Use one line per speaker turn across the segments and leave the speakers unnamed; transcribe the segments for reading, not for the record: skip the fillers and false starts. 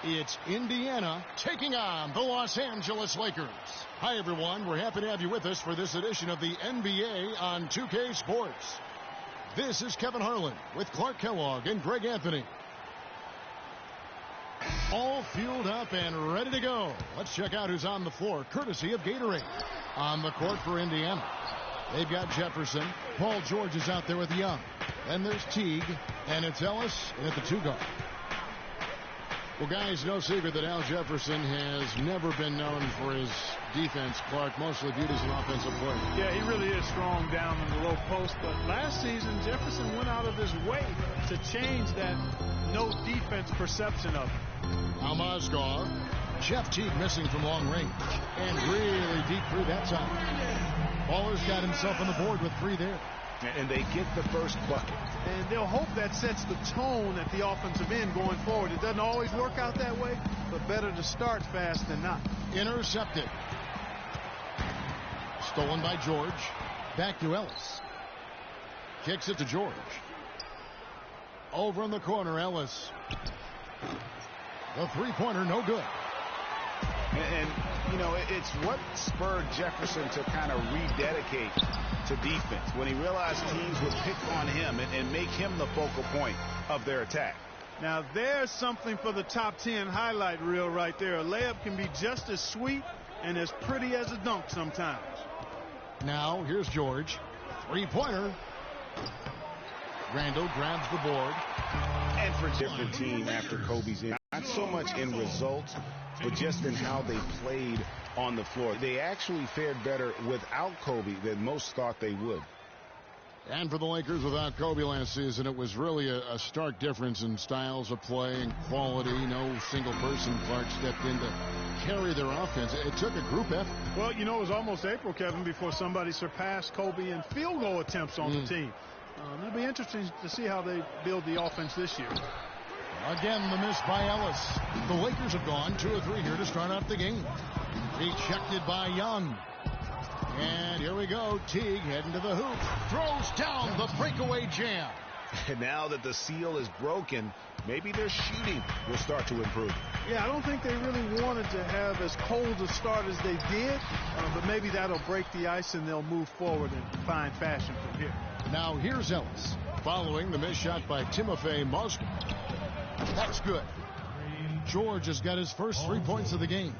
It's Indiana taking on the Los Angeles Lakers. Hi, everyone. We're happy to have you with us for this edition of the NBA on 2K Sports. This is Kevin Harlan with Clark Kellogg and Greg Anthony. All fueled up and ready to go. Let's check out who's on the floor, courtesy of Gatorade. On the court for Indiana, they've got Jefferson. Paul George is out there with Young. Then there's Teague, and it's Ellis in at the 2 guard. Well, guys, no secret that Al Jefferson has never been known for his defense. Clark, mostly viewed as an offensive player.
Yeah, he really is strong down in the low post. But last season, Jefferson went out of his way to change that no defense perception of him.
Now Mozgov. Jeff Teague missing from long range. And really deep three that time. Baller's got himself on the board with 3 there.
And they get the first bucket.
And they'll hope that sets the tone at the offensive end going forward. It doesn't always work out that way, but better to start fast than not.
Intercepted. Stolen by George. Back to Ellis. Kicks it to George. Over in the corner, Ellis. The three-pointer, no good.
And, you know, it's what spurred Jefferson to kind of rededicate to defense when he realized teams would pick on him and make him the focal point of their attack.
Now, there's something for the top 10 highlight reel right there. A layup can be just as sweet and as pretty as a dunk sometimes.
Now, here's George. Three-pointer. Randall grabs the board.
And for a different team after Kobe's in. Not so much in results, but just in how they played on the floor. They actually fared better without Kobe than most thought they would.
And for the Lakers without Kobe last season, it was really a stark difference in styles of play and quality. No single person, Clark, stepped in to carry their offense. It took a group effort.
Well, you know, it was almost April, Kevin, before somebody surpassed Kobe in field goal attempts on the team. It'll be interesting to see how they build the offense this year.
Again, the miss by Ellis. The Lakers have gone 2 or 3 here to start out the game. Rejected by Young. And here we go. Teague heading to the hoop. Throws down the breakaway jam.
And now that the seal is broken, maybe their shooting will start to improve.
Yeah, I don't think they really wanted to have as cold a start as they did, but maybe that'll break the ice and they'll move forward in fine fashion from here.
Now here's Ellis, following the missed shot by Timofey Mozgov. That's good. George has got his first 3 points of the game.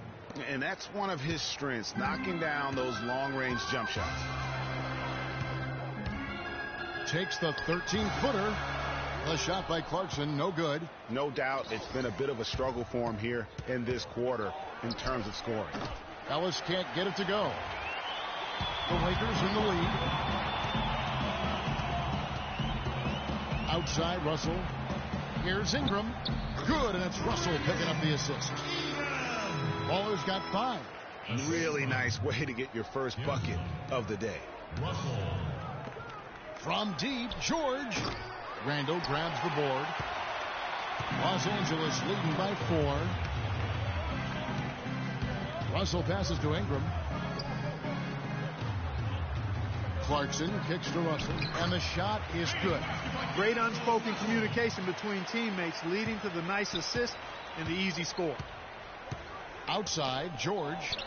And that's one of his strengths, knocking down those long-range jump shots.
Takes the 13-footer. The shot by Clarkson, no good.
No doubt it's been a bit of a struggle for him here in this quarter in terms of scoring.
Ellis can't get it to go. The Lakers in the lead. Outside, Russell. Here's Ingram. Good, and it's Russell picking up the assist. Baller's got 5.
Really nice way to get your first bucket of the day.
From deep, George. Randall grabs the board. Los Angeles leading by 4. Russell passes to Ingram. Clarkson kicks to Russell, and the shot is good.
Great unspoken communication between teammates, leading to the nice assist and the easy score.
Outside, George.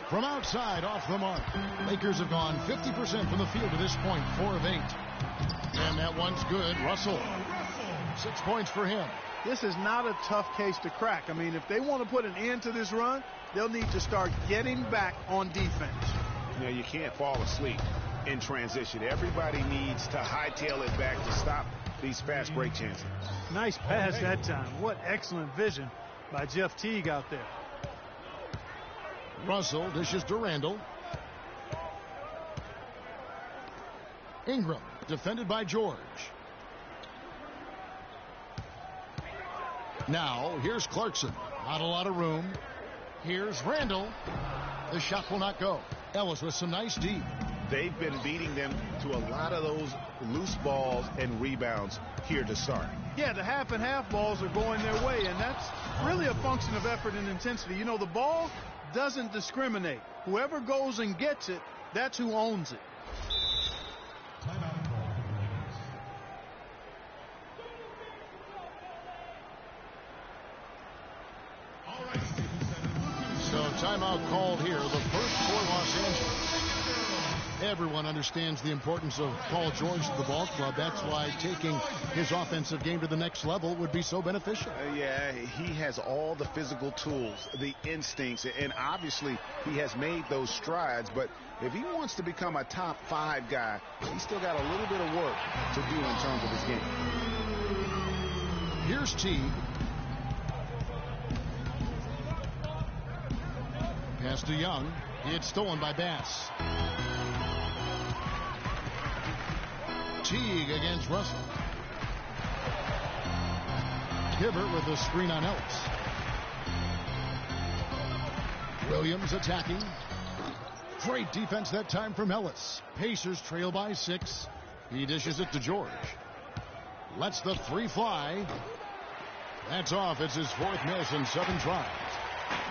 From outside, off the mark. Lakers have gone 50% from the field to this point, 4 of 8. And that one's good. Russell, 6 points for him.
This is not a tough case to crack. I mean, if they want to put an end to this run, they'll need to start getting back on defense.
You know, you can't fall asleep in transition. Everybody needs to hightail it back to stop these fast break chances.
Nice pass that time. What excellent vision by Jeff Teague out there.
Russell dishes to Randall. Ingram defended by George. Now here's Clarkson. Not a lot of room. Here's Randall. The shot will not go. Ellis with some nice deep.
They've been beating them to a lot of those loose balls and rebounds here to start.
Yeah, the half and half balls are going their way, and that's really a function of effort and intensity. You know, the ball doesn't discriminate. Whoever goes and gets it, that's who owns it.
Timeout called here, the first for Los Angeles. Everyone understands the importance of Paul George to the ball club. That's why taking his offensive game to the next level would be so beneficial.
Yeah, he has all the physical tools, the instincts, and obviously he has made those strides. But if he wants to become a top 5 guy, he's still got a little bit of work to do in terms of his game.
Here's Teague. Pass to Young. It's stolen by Bass. Teague against Russell. Hibbert with a screen on Ellis. Williams attacking. Great defense that time from Ellis. Pacers trail by 6. He dishes it to George. Lets the 3 fly. That's off. It's his 4th miss in 7 tries.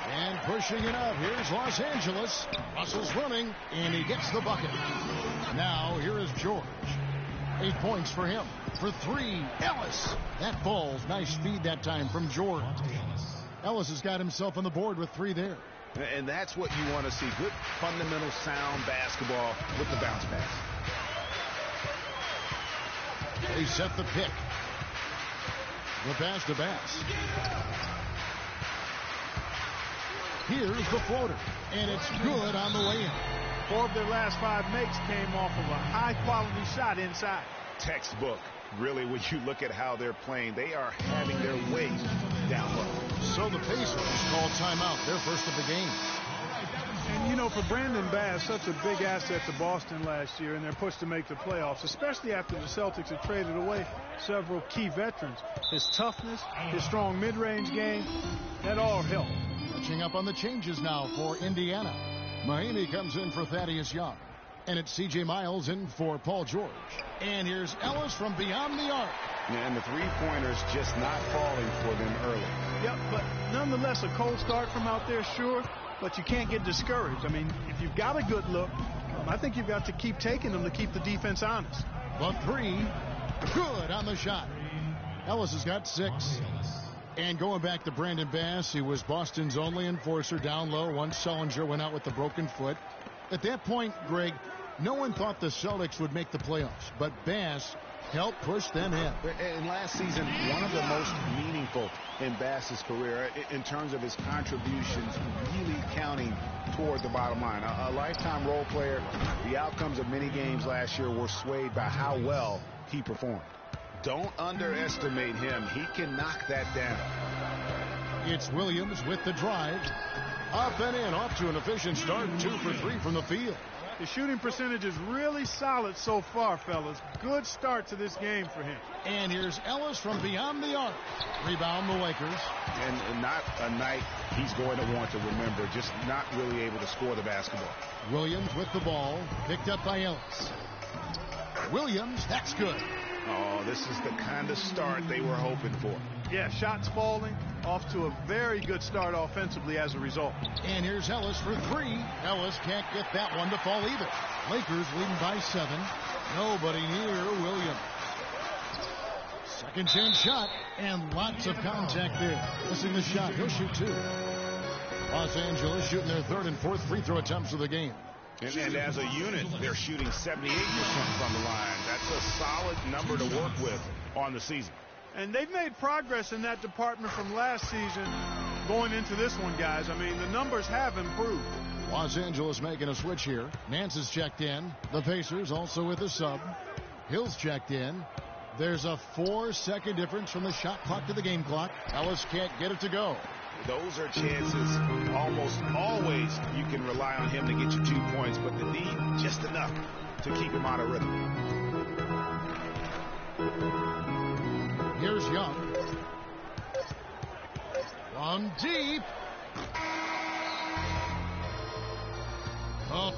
And pushing it up, here's Los Angeles. Russell's running, and he gets the bucket. Now, here is George. 8 points for him. For 3, Ellis. That falls. Nice feed that time from George. Ellis has got himself on the board with 3 there.
And that's what you want to see. Good, fundamental, sound basketball with the bounce pass.
They set the pick. The pass to Bass. Here's the floater, and it's good on the way in.
4 of their last 5 makes came off of a high-quality shot inside.
Textbook. Really, when you look at how they're playing, they are having their way down low.
So the Pacers call timeout, their first of the game.
And, you know, for Brandon Bass, such a big asset to Boston last year, and they're pushed to make the playoffs, especially after the Celtics had traded away several key veterans. His toughness, his strong mid-range game, that all helped.
Catching up on the changes now for Indiana. Mahinmi comes in for Thaddeus Young. And it's C.J. Miles in for Paul George. And here's Ellis from beyond the arc.
And the 3-pointers just not falling for them early.
Yep, but nonetheless, a cold start from out there, sure, but you can't get discouraged. I mean, if you've got a good look, I think you've got to keep taking them to keep the defense honest.
The 3, good on the shot. Ellis has got 6. And going back to Brandon Bass, he was Boston's only enforcer down low once Sullinger went out with the broken foot. At that point, Greg, no one thought the Celtics would make the playoffs, but Bass helped push them in.
And last season, one of the most meaningful in Bass's career in terms of his contributions really counting toward the bottom line. A lifetime role player. The outcomes of many games last year were swayed by how well he performed. Don't underestimate him. He can knock that down.
It's Williams with the drive. Up and in, off to an efficient start. 2 for 3 from the field.
The shooting percentage is really solid so far, fellas. Good start to this game for him.
And here's Ellis from beyond the arc. Rebound the Lakers.
And not a night he's going to want to remember. Just not really able to score the basketball.
Williams with the ball. Picked up by Ellis. Williams, that's good.
Oh, this is the kind of start they were hoping for.
Yeah, shots falling. Off to a very good start offensively as a result.
And here's Ellis for 3. Ellis can't get that one to fall either. Lakers leading by 7. Nobody near Williams. Second chance shot, and lots of contact there. Missing the shot. He'll shoot 2. Los Angeles shooting their 3rd and 4th free throw attempts of the game.
And as a unit, they're shooting 78% from the line. That's a solid number to work with on the season.
And they've made progress in that department from last season going into this one, guys. I mean, the numbers have improved.
Los Angeles making a switch here. Nance is checked in. The Pacers also with a sub. Hill's checked in. There's a 4-second difference from the shot clock to the game clock. Ellis can't get it to go.
Those are chances almost always you can rely on him to get you 2 points, but the need just enough to keep him out of rhythm.
Here's Young. One deep. Oh.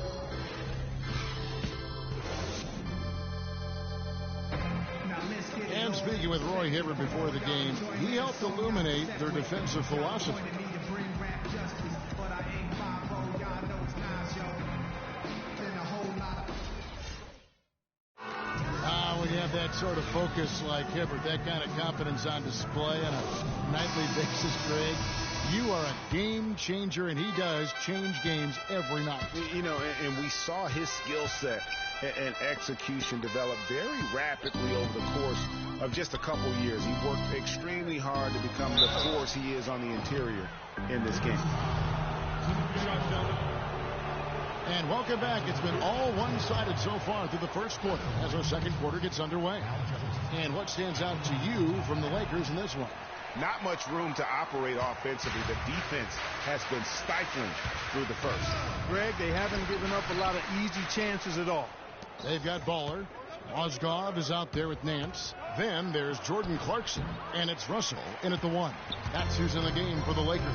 And speaking with Roy Hibbert before the game, he helped illuminate their defensive philosophy. When you have that sort of focus like Hibbert, that kind of confidence on display on a nightly basis, Greg, you are a game changer, and he does change games every night.
You know, and we saw his skill set and execution develop very rapidly over the course of just a couple years. He worked extremely hard to become the force he is on the interior in this game.
And welcome back. It's been all one-sided so far through the first quarter as our second quarter gets underway. And what stands out to you from the Lakers in this one?
Not much room to operate offensively. The defense has been stifling through the first.
Greg, they haven't given up a lot of easy chances at all.
They've got Baller. Mozgov is out there with Nance. Then there's Jordan Clarkson. And it's Russell in at the 1. That's who's in the game for the Lakers.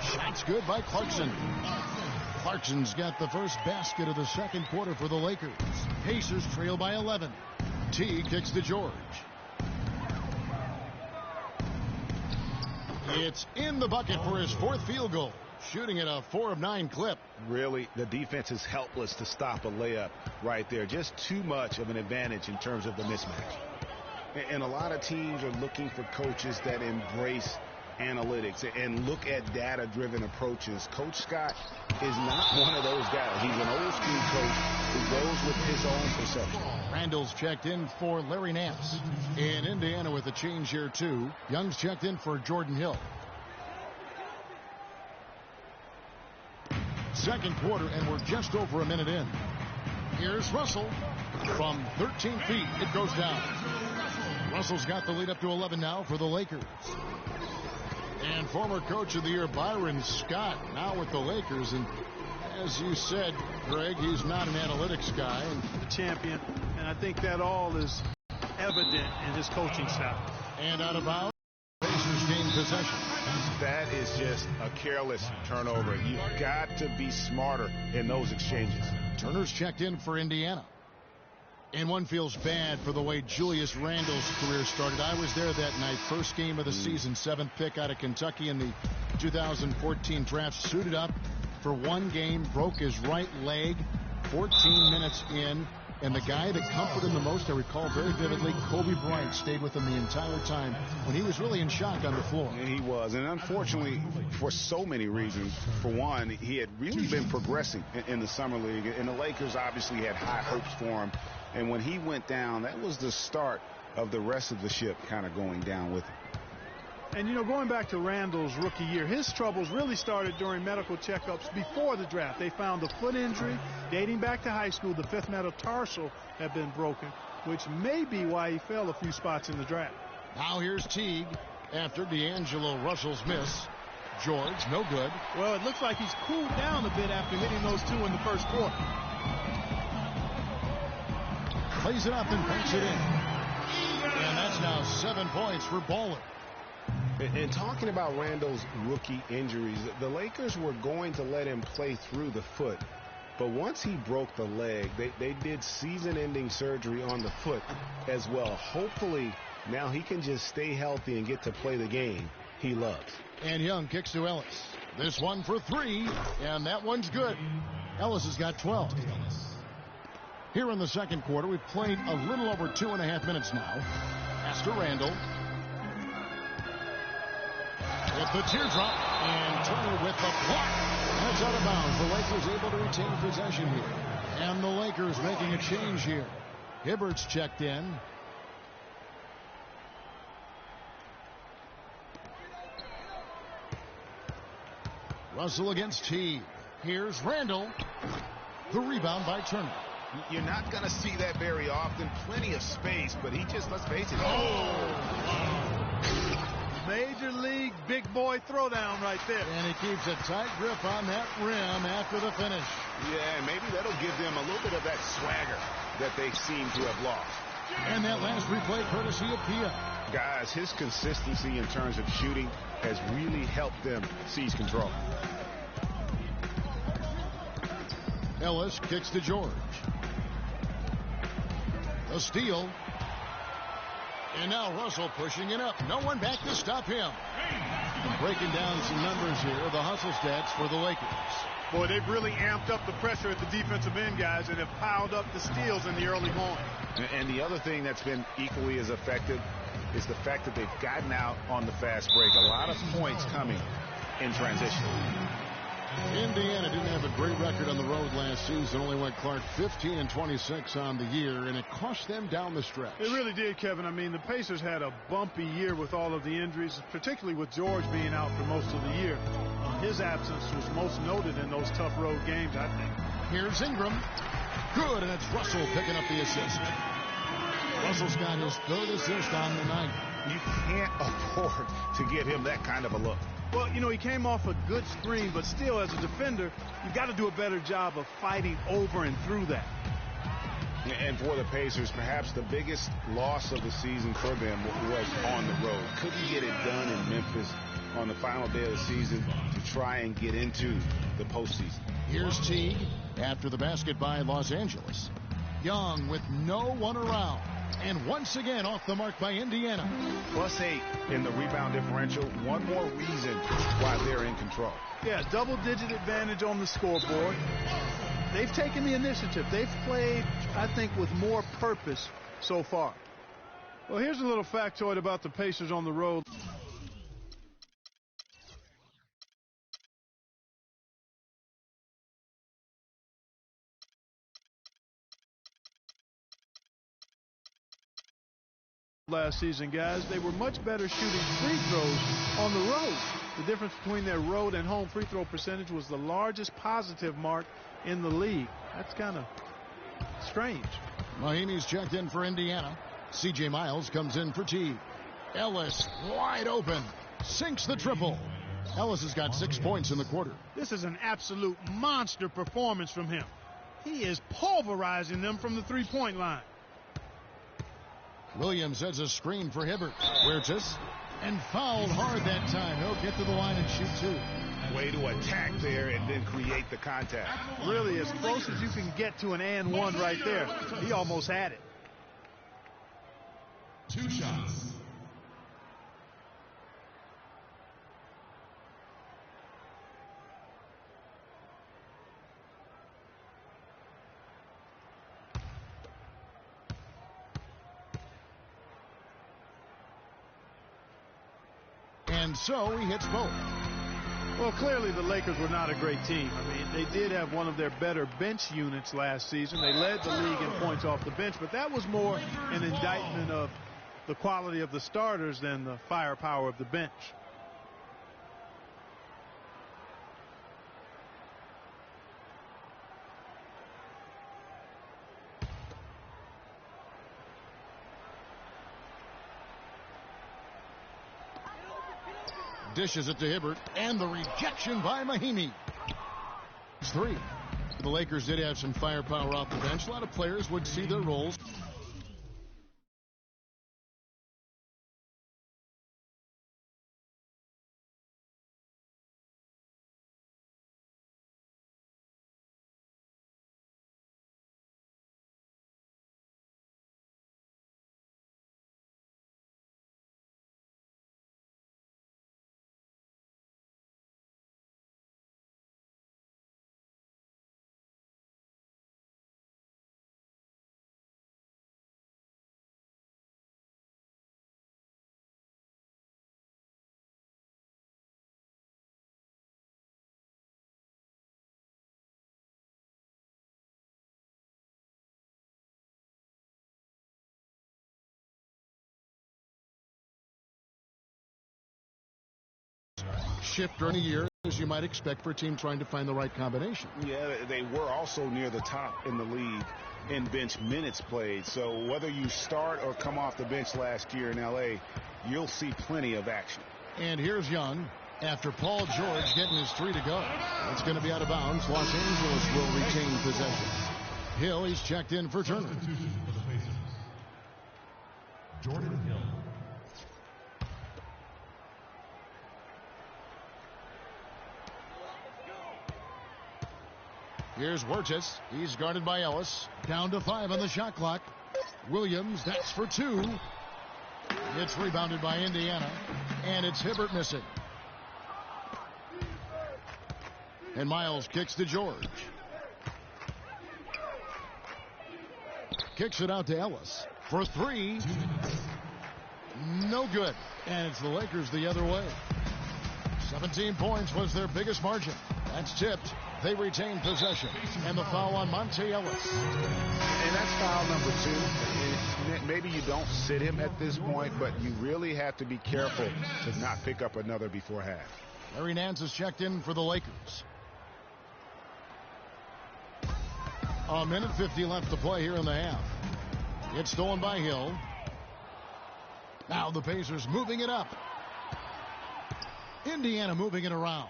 Shot's good by Clarkson. Clarkson's got the first basket of the second quarter for the Lakers. Pacers trail by 11. T kicks to George. It's in the bucket for his 4th field goal. Shooting at a 4 of 9 clip.
Really, the defense is helpless to stop a layup right there. Just too much of an advantage in terms of the mismatch. And a lot of teams are looking for coaches that embrace analytics and look at data-driven approaches. Coach Scott is not one of those guys. He's an old-school coach who goes with his own perception.
Randall's checked in for Larry Nance. In Indiana with a change here, too. Young's checked in for Jordan Hill. Second quarter, and we're just over a minute in. Here's Russell. From 13 feet, it goes down. Russell's got the lead up to 11 now for the Lakers. And former coach of the year, Byron Scott, now with the Lakers. And as you said, Greg, he's not an analytics guy. And
the champion, and I think that all is evident in his coaching style.
And out of bounds, Pacers gain possession.
That is just a careless turnover. You've got to be smarter in those exchanges.
Turner's checked in for Indiana. And one feels bad for the way Julius Randle's career started. I was there that night, first game of the season, 7th pick out of Kentucky in the 2014 draft. Suited up for one game, broke his right leg 14 minutes in. And the guy that comforted him the most, I recall very vividly, Kobe Bryant stayed with him the entire time when he was really in shock on the floor.
And he was. And unfortunately, for so many reasons, for one, he had really been progressing in the summer league. And the Lakers obviously had high hopes for him. And when he went down, that was the start of the rest of the ship kind of going down with him.
And, you know, going back to Randall's rookie year, his troubles really started during medical checkups before the draft. They found a foot injury dating back to high school. The 5th metatarsal had been broken, which may be why he fell a few spots in the draft.
Now here's Teague after D'Angelo Russell's miss. George, no good.
Well, it looks like he's cooled down a bit after hitting those 2 in the first quarter.
Plays it up and banks it in. And that's now 7 points for Baller.
And talking about Randall's rookie injuries, the Lakers were going to let him play through the foot. But once he broke the leg, they did season-ending surgery on the foot as well. Hopefully, now he can just stay healthy and get to play the game he loves.
And Young kicks to Ellis. This one for 3, and that one's good. Ellis has got 12. Here in the second quarter, we've played a little over 2.5 minutes now. Pass to Randall. With the teardrop, and Turner with the block. That's out of bounds. The Lakers able to retain possession here. And the Lakers making a change here. Hibbert's checked in. Russell against T. Here's Randall. The rebound by Turner.
You're not going to see that very often. Plenty of space, but he just, let's face it.
Major league big boy throwdown right there.
And he keeps a tight grip on that rim after the finish.
Yeah, and maybe that'll give them a little bit of that swagger that they seem to have lost.
And that last replay courtesy of Pia.
Guys, his consistency in terms of shooting has really helped them seize control.
Ellis kicks to George. A steal. And now Russell pushing it up. No one back to stop him. And breaking down some numbers here, the hustle stats for the Lakers.
Boy, they've really amped up the pressure at the defensive end, guys, and have piled up the steals in the early going.
And the other thing that's been equally as effective is the fact that they've gotten out on the fast break. A lot of points coming in transition.
Indiana didn't have a great record on the road last season. Only went, Clark, 15-26 on the year, and it cost them down the stretch.
It really did, Kevin. I mean, the Pacers had a bumpy year with all of the injuries, particularly with George being out for most of the year. His absence was most noted in those tough road games, I think.
Here's Ingram. Good, and it's Russell picking up the assist. Russell's got his third assist on the night.
You can't afford to give him that kind of a look.
Well, you know, he came off a good screen, but still, as a defender, you've got to do a better job of fighting over and through that.
And for the Pacers, perhaps the biggest loss of the season for them was on the road. Couldn't get it done in Memphis on the final day of the season to try and get into the postseason.
Here's Teague after the basket by Los Angeles. Young with no one around. And once again off the mark by Indiana.
+8 in the rebound differential. One more reason why they're in control.
Yeah, double-digit advantage on the scoreboard. They've taken the initiative. They've played, I think, with more purpose so far. Well, here's a little factoid about the Pacers on the road. Last season, guys, they were much better shooting free throws on the road. The difference between their road and home free throw percentage was the largest positive mark in the league. That's kind of strange.
Mahinmi's checked in for Indiana. C.J. Miles comes in for Teague. Ellis wide open. Sinks the triple. Ellis has got 6 points in the quarter.
This is an absolute monster performance from him. He is pulverizing them from the three-point line.
Williams has a screen for Hibbert. Huertas, and fouled hard that time. He'll get to the line and shoot two.
Way to attack there and then create the contact.
Really as close as you can get to an and one right there. He almost had it.
2 shots.
And so he hits both. Well, clearly the Lakers were not a great team. I mean, they did have one of their better bench units last season. They led the league in points off the bench, but that was more an indictment of the quality of the starters than the firepower of the bench.
Dishes it to Hibbert, and the rejection by Mahinmi. It's 3. The Lakers did have some firepower off the bench. A lot of players would see their roles. Shift during the year, as you might expect for a team trying to find the right combination.
Yeah, they were also near the top in the league in bench minutes played. So whether you start or come off the bench last year in L.A., you'll see plenty of action.
And here's Young after Paul George getting his 3 to go. It's going to be out of bounds. Los Angeles will retain possession. Hill, he's checked in for Turner.
Jordan Hill.
Here's Huertas. He's guarded by Ellis. Down to 5 on the shot clock. Williams, that's for 2. It's rebounded by Indiana. And it's Hibbert missing. And Miles kicks to George. Kicks it out to Ellis for three. No good. And it's the Lakers the other way. 17 points was their biggest margin. That's tipped. They retain possession. And the foul on Monte Ellis.
And that's foul number 2. Maybe you don't sit him at this point, but you really have to be careful to not pick up another before half.
Larry Nance is checked in for the Lakers. A minute 50 left to play here in the half. It's stolen by Hill. Now the Pacers moving it up. Indiana moving it around.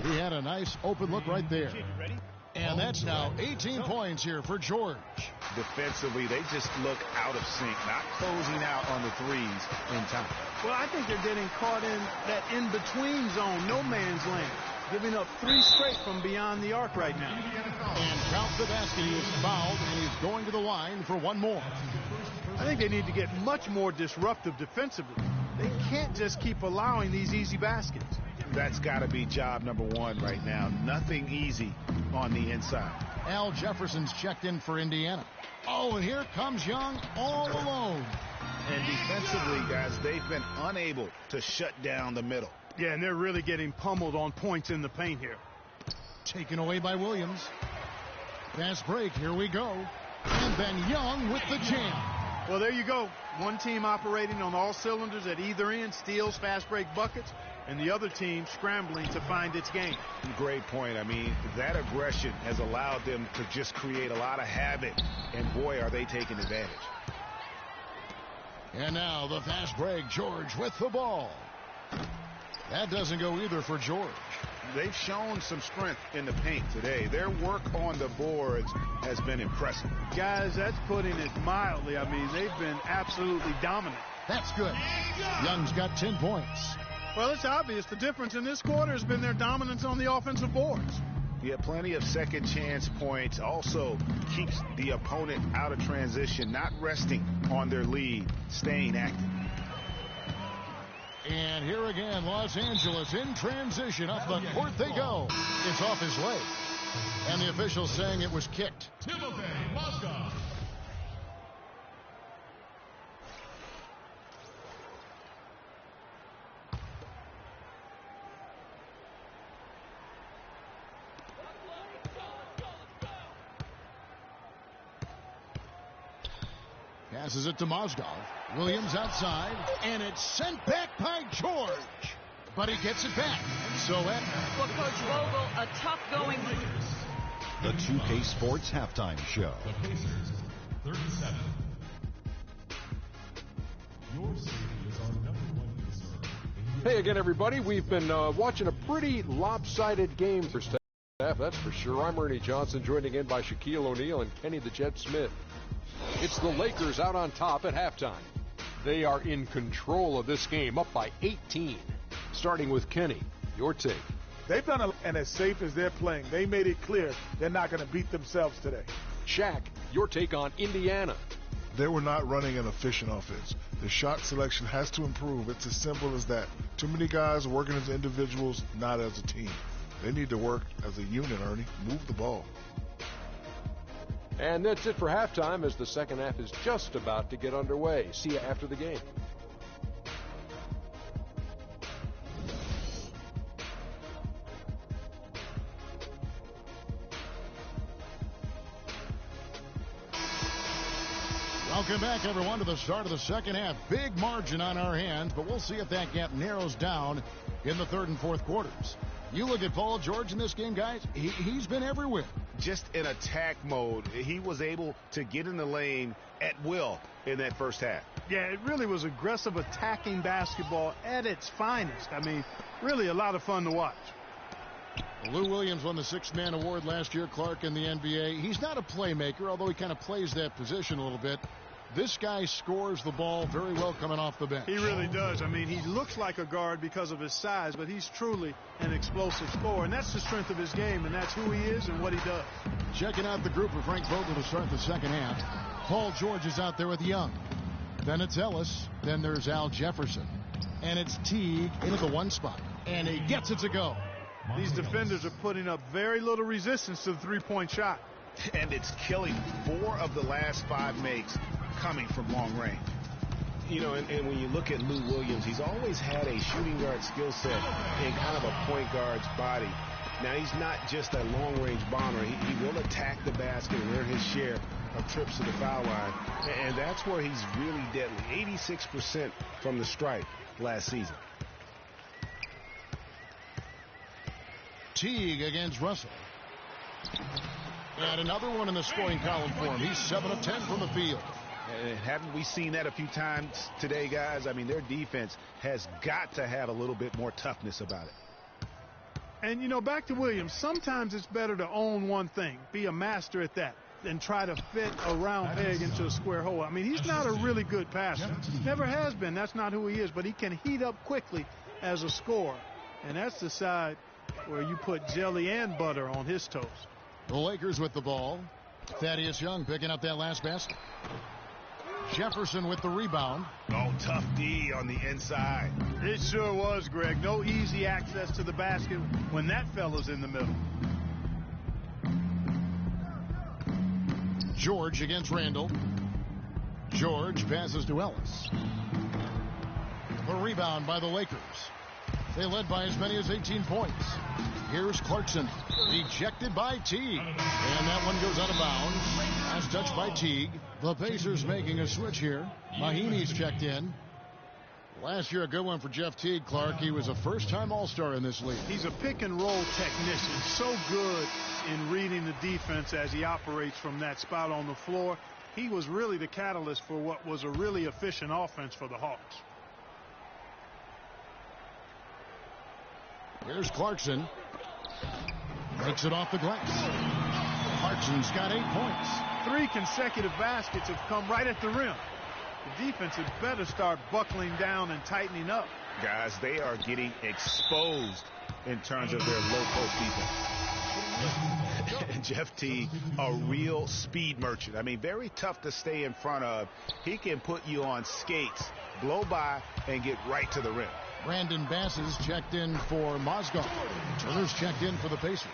He had a nice open look right there. And that's now 18 points here for George.
Defensively, they just look out of sync, not closing out on the threes in time.
Well, I think they're getting caught in that in-between zone, no man's land, giving up 3 straight from beyond the arc right now.
And count the basket. He is fouled, and he's going to the line for one more.
I think they need to get much more disruptive defensively. They can't just keep allowing these easy baskets.
That's got to be job number 1 right now. Nothing easy on the inside.
Al Jefferson's checked in for Indiana. Oh, and here comes Young all alone.
And defensively, guys, they've been unable to shut down the middle.
Yeah, and they're really getting pummeled on points in the paint here.
Taken away by Williams. Fast break, here we go. And then Young with the jam.
Well, there you go. One team operating on all cylinders at either end, steals, fast break buckets, and the other team scrambling to find its game.
Great point. I mean, that aggression has allowed them to just create a lot of havoc, and boy, are they taking advantage.
And now the fast break, George with the ball. That doesn't go either for George.
They've shown some strength in the paint today. Their work on the boards has been impressive.
Guys, that's putting it mildly. I mean, they've been absolutely dominant.
That's good. Young's got 10 points.
Well, it's obvious. The difference in this quarter has been their dominance on the offensive boards.
Yeah, plenty of second chance points. Also keeps the opponent out of transition, not resting on their lead, staying active.
And here again, Los Angeles in transition. Up the court they go. It's off his leg. And the officials saying it was kicked.
Timofey Mozgov.
Passes it to Mozgov. Williams outside, and it's sent back by George. But he gets it back. So
for Coach Vogel, a tough-going.
The 2K Sports Halftime Show.
The Pacers, 37. Your safety is our number 1 concern.
Hey again, everybody. We've been watching a pretty lopsided game for staff, that's for sure. I'm Ernie Johnson, joined again by Shaquille O'Neal and Kenny the Jet Smith. It's the Lakers out on top at halftime. They are in control of this game, up by 18. Starting with Kenny, your take.
They've done and as safe as they're playing, they made it clear they're not going to beat themselves today.
Shaq, your take on Indiana.
They were not running an efficient offense. The shot selection has to improve. It's as simple as that. Too many guys working as individuals, not as a team. They need to work as a unit, Ernie. Move the ball.
And that's it for halftime as the second half is just about to get underway. See you after the game.
welcome back, everyone, to the start of the second half. Big margin on our hands, but we'll see if that gap narrows down in the third and fourth quarters. You look at Paul George in this game, guys, he's been everywhere.
Just in attack mode. He was able to get in the lane at will in that first half.
Yeah, it really was aggressive attacking basketball at its finest. I mean, really a lot of fun to watch.
Lou Williams won the sixth-man award last year, Clark, in the NBA. He's not a playmaker, although he kind of plays that position a little bit. This guy scores the ball very well coming off the bench.
He really does. I mean, he looks like a guard because of his size, but he's truly an explosive scorer, and that's the strength of his game, and that's who he is and what he does.
Checking out the group of Frank Vogel to start the second half. Paul George is out there with Young. Then it's Ellis. Then there's Al Jefferson. And it's Teague into the one spot. And he gets it to go.
These defenders are putting up very little resistance to the three-point shot.
And it's killing. 4 of the last 5 makes coming from long range. You know, and when you look at Lou Williams, he's always had a shooting guard skill set in kind of a point guard's body. Now, he's not just a long-range bomber. He will attack the basket and earn his share of trips to the foul line. And that's where he's really deadly. 86% from the stripe last season.
Teague against Russell. And another one in the scoring column for him. He's 7 of 10 from the field.
And haven't we seen that a few times today, guys? I mean, their defense has got to have a little bit more toughness about it.
And, you know, back to Williams, sometimes it's better to own one thing, be a master at that, than try to fit a round peg into a square hole. I mean, he's not a really good passer. Never has been. That's not who he is. But he can heat up quickly as a scorer. And that's the side where you put jelly and butter on his toast.
The Lakers with the ball. Thaddeus Young picking up that last basket. Jefferson with the rebound.
Oh, tough D on the inside.
It sure was, Greg. No easy access to the basket when that fella's in the middle.
George against Randall. George passes to Ellis. The rebound by the Lakers. They led by as many as 18 points. Here's Clarkson. Ejected by Teague. And that one goes out of bounds. As touched by Teague. The Pacers making a switch here. Mahinmi's checked in. Last year, a good one for Jeff Teague, Clark. He was a first-time All-Star in this league.
He's a pick-and-roll technician. So good in reading the defense as he operates from that spot on the floor. He was really the catalyst for what was a really efficient offense for the Hawks.
Here's Clarkson. Breaks it off the glass. Clarkson's got 8 points.
3 consecutive baskets have come right at the rim. The defense had better start buckling down and tightening up.
Guys, they are getting exposed in terms of their low post defense. And Jeff Teague, a real speed merchant. I mean, very tough to stay in front of. He can put you on skates, blow by, and get right to the rim.
Brandon Bass is checked in for Mozgov. Turner's checked in for the Pacers.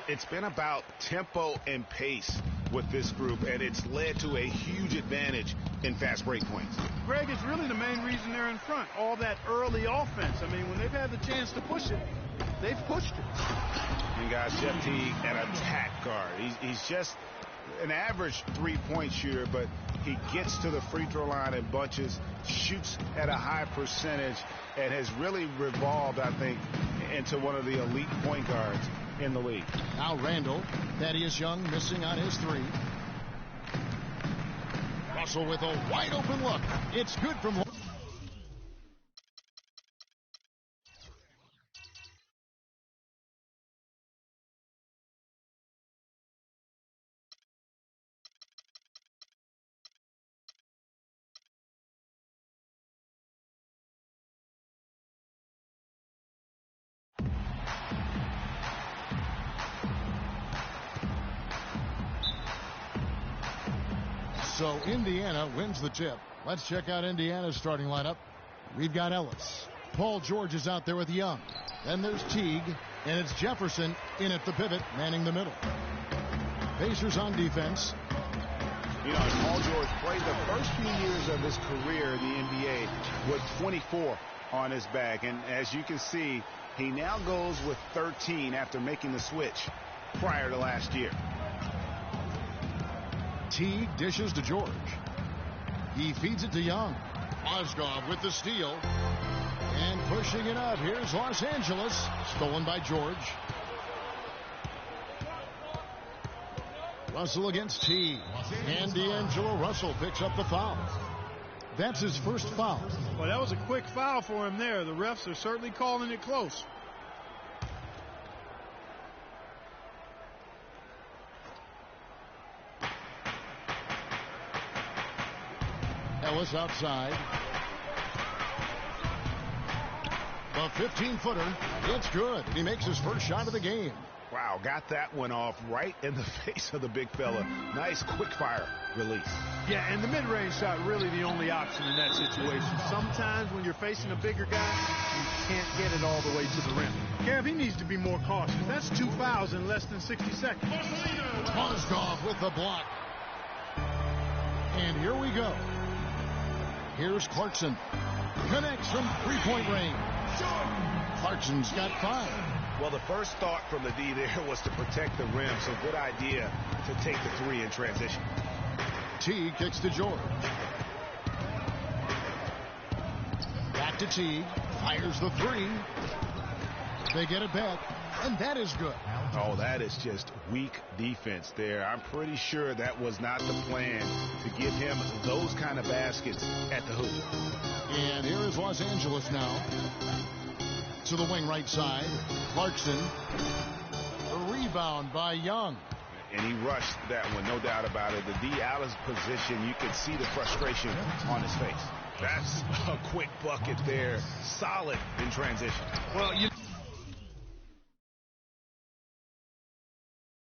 It's been about tempo and pace with this group, and it's led to a huge advantage in fast break points.
Greg, it's really the main reason they're in front. All that early offense. I mean, when they've had the chance to push it, they've pushed it.
And guys, Jeff Teague, an attack guard. He's just an average three-point shooter, but he gets to the free throw line in bunches, shoots at a high percentage, and has really revolved, I think, into one of the elite point guards in the league.
Now Randall. Thaddeus Young missing on his 3. Russell with a wide open look. It's good from... So Indiana wins the tip. Let's check out Indiana's starting lineup. We've got Ellis. Paul George is out there with Young. Then there's Teague. And it's Jefferson in at the pivot, manning the middle. Pacers on defense.
You know, Paul George played the first few years of his career in the NBA with 24 on his back. And as you can see, he now goes with 13 after making the switch prior to last year.
Teague dishes to George. He feeds it to Young. Mozgov with the steal. And pushing it up. Here's Los Angeles. Stolen by George. Russell against Teague. And D'Angelo Russell picks up the foul. That's his first foul.
Well, that was a quick foul for him there. The refs are certainly calling it close.
Ellis outside. The 15-footer. It's good. He makes his first shot of the game.
Wow, got that one off right in the face of the big fella. Nice quick fire release.
Yeah, and the mid-range shot really the only option in that situation. Sometimes when you're facing a bigger guy, you can't get it all the way to the rim. Kev, he needs to be more cautious. That's 2 fouls in less than 60 seconds.
Mozgov with the block. And here we go. Here's Clarkson. Connects from three-point range. Clarkson's got 5.
Well, the first thought from the D there was to protect the rim, so good idea to take the 3 in transition.
Teague kicks to George. Back to Teague. Fires the 3. They get it back, and that is good.
Oh, that is just weak defense there. I'm pretty sure that was not the plan to give him those kind of baskets at the hoop.
And here is Los Angeles now. To the wing right side. Clarkson. The rebound by Young.
And he rushed that one, no doubt about it. The D out of position, you can see the frustration on his face. That's a quick bucket there. Solid in transition.
Well, you